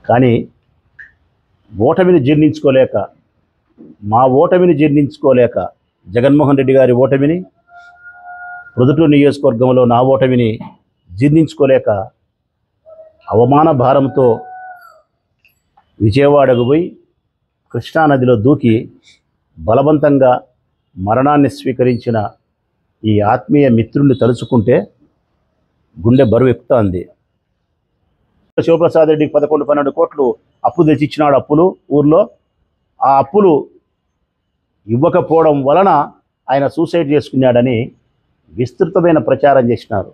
కానీ ఓటమిని జీర్ణించుకోలేక, మా ఓటమిని జీర్ణించుకోలేక, జగన్మోహన్ రెడ్డి గారి ఓటమిని, ప్రొద్దుటూరు నియోజకవర్గంలో నా ఓటమిని జీర్ణించుకోలేక అవమాన భారంతో విజయవాడకు పోయి కృష్ణానదిలో దూకి బలవంతంగా మరణాన్ని స్వీకరించిన ఈ ఆత్మీయ మిత్రుల్ని తలుచుకుంటే గుండె బరువు ఎక్కుతుంది. శివప్రసాద్ రెడ్డికి 11-12 కోట్లు అప్పు తెచ్చిచ్చినాడు. అప్పులు ఊర్లో ఆ అప్పులు ఇవ్వకపోవడం వలన ఆయన సూసైడ్ చేసుకున్నాడని విస్తృతమైన ప్రచారం చేసినారు,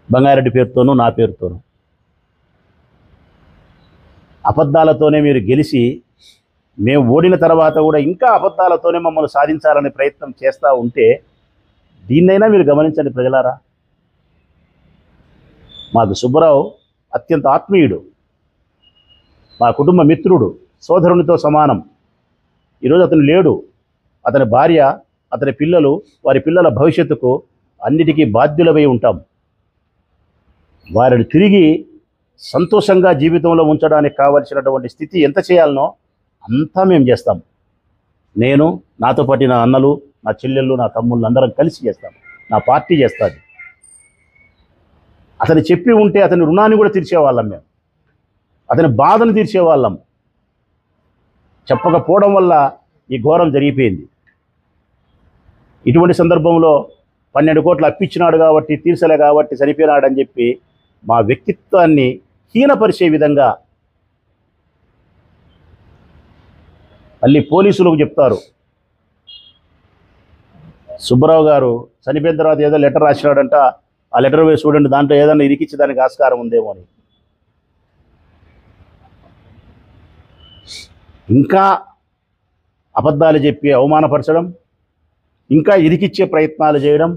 బంగారెడ్డి పేరుతోనూ నా పేరుతోనూ. అబద్ధాలతోనే మీరు గెలిచి మేము ఓడిన తర్వాత కూడా ఇంకా అబద్ధాలతోనే మమ్మల్ని సాధించాలనే ప్రయత్నం చేస్తూ ఉంటే దీన్నైనా మీరు గమనించండి ప్రజలారా. మాకు సుబ్బారావు అత్యంత ఆత్మీయుడు, మా కుటుంబ మిత్రుడు, సోదరునితో సమానం. ఈరోజు అతను లేడు. అతని భార్య, అతని పిల్లలు, వారి పిల్లల భవిష్యత్తుకు అన్నిటికీ బాధ్యులమై ఉంటాం. వారిని తిరిగి సంతోషంగా జీవితంలో ఉంచడానికి కావలసినటువంటి స్థితి ఎంత చేయాలనో అంతా మేము చేస్తాం. నేను, నాతో పాటు నా అన్నలు, నా చెల్లెళ్ళు, నా తమ్ముళ్ళు అందరం కలిసి చేస్తాం. నా పార్టీ చేస్తుంది. అతను చెప్పి ఉంటే అతని రుణాన్ని కూడా తీర్చేవాళ్ళం మేము, అతని బాధను తీర్చేవాళ్ళం. చెప్పకపోవడం వల్ల ఈ ఘోరం జరిగిపోయింది. ఇటువంటి సందర్భంలో 12 కోట్లు అప్పిచ్చినాడు కాబట్టి, తీర్చలే కాబట్టి చనిపోయినాడని చెప్పి మా వ్యక్తిత్వాన్ని హీనపరిచే విధంగా మళ్ళీ పోలీసులకు చెప్తారు. సుబ్బారావు గారు చనిపోయిన తర్వాత ఏదో లెటర్ రాసినాడంట, ఆ లెటర్ వేసి చూడండి, దాంట్లో ఏదైనా ఇరికించడానికి ఆస్కారం ఉందేమో అని. ఇంకా అబద్ధాలు చెప్పి అవమానపరచడం, ఇంకా ఇరికిచ్చే ప్రయత్నాలు చేయడం.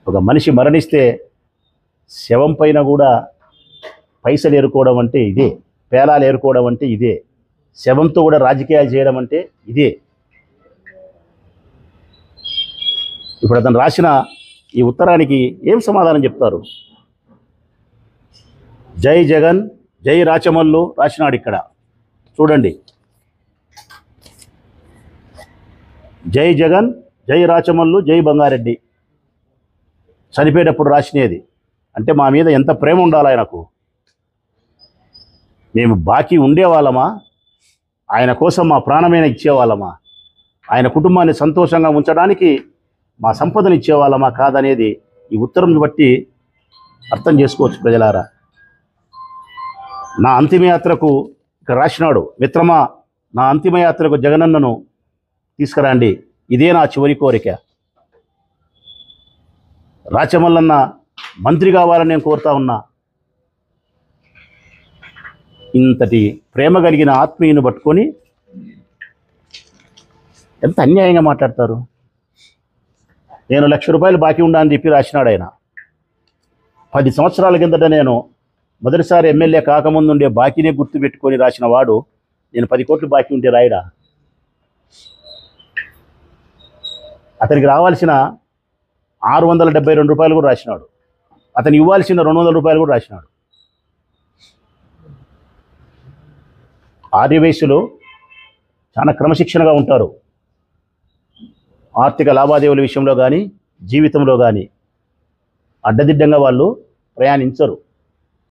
ఒక మనిషి మరణిస్తే శవం పైన కూడా పైసలు ఏరుకోవడం అంటే ఇదే, పేలాలు ఏరుకోవడం అంటే ఇదే, శవంతో కూడా రాజకీయాలు చేయడం అంటే ఇదే. ఇప్పుడు అతను రాసిన ఈ ఉత్తరానికి ఏం సమాధానం చెప్తారు? జై జగన్, జై రాచమల్లు రాసినాడు. ఇక్కడ చూడండి, జై జగన్, జై రాచమల్లు, జై బంగారెడ్డి. చనిపోయేటప్పుడు రాసినది అంటే మా మీద ఎంత ప్రేమ ఉండాలి ఆయనకు. మేము బాకీ ఉండేవాళ్ళమా? ఆయన కోసం మా ప్రాణమైన ఇచ్చేవాళ్ళమా? ఆయన కుటుంబాన్ని సంతోషంగా ఉంచడానికి మా సంపదను ఇచ్చేవాళ్ళమా కాదనేది ఈ ఉత్తరం బట్టి అర్థం చేసుకోవచ్చు ప్రజలారా. నా అంతిమయాత్రకు ఇక్కడ రాసినాడు, మిత్రమా, నా అంతిమయాత్రకు జగనన్నను తీసుకురండి, ఇదే నా చివరి కోరిక. రాచమల్లన్న మంత్రి కావాలని నేను కోరుతా ఉన్నా. ఇంతటి ప్రేమ కలిగిన ఆత్మీయుని పట్టుకొని ఎంత అన్యాయంగా మాట్లాడతారు. నేను ₹1,00,000 బాకీ ఉండా అని చెప్పి రాసినాడు ఆయన. 10 సంవత్సరాల కిందట నేను మొదటిసారి ఎమ్మెల్యే కాకముందు ఉండే బాకీనే గుర్తుపెట్టుకొని రాసిన వాడు నేను 10 కోట్లు బాకీ ఉంటే రాయడా? అతనికి రావాల్సిన ₹672 కూడా రాసినాడు. అతను ఇవ్వాల్సిన ₹200 కూడా రాసినాడు. ఆర్యవైశ్యులు చాలా క్రమశిక్షణగా ఉంటారు. ఆర్థిక లావాదేవీల విషయంలో కానీ, జీవితంలో కానీ అడ్డదిడ్డంగా వాళ్ళు ప్రయాణించరు.